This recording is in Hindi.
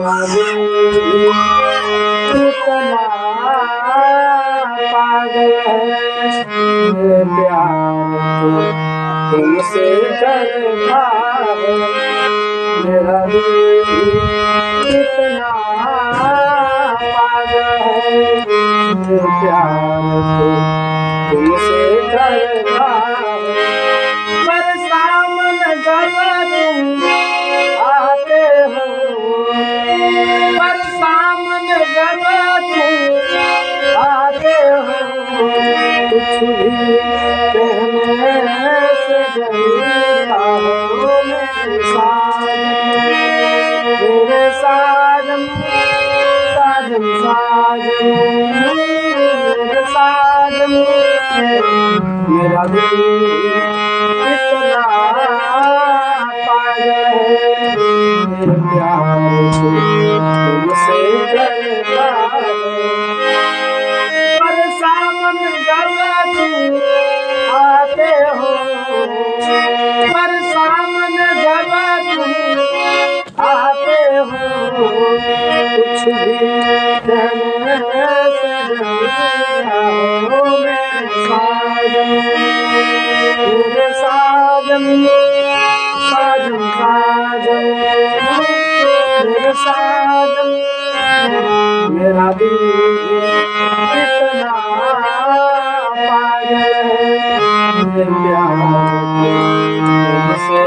दिल इतना पागल है, मेरे प्यार को तुमसे डरता है। मेरा दिल इतना पागल है, मेरे प्यार को तुमसे डरता है। पर सामने जब तुम आते हो, पर सामने जब तुम आते हो, कुछ भी कहने से डरता हो। मेरे साजन, साजन, साजन, मेरे साजन, मेरा दिल इतना पागल है, मेरे प्यार को तुमसे डरता है। पर सामने जब तुम आते हो, पर सामने जब तुम आते हो, कुछ भी कहने से डरता हो। मेरे साजन, साजन, साजन, मेरे साजन, मेरा दिल इतना पागल है, मेरे प्यार को तुमसे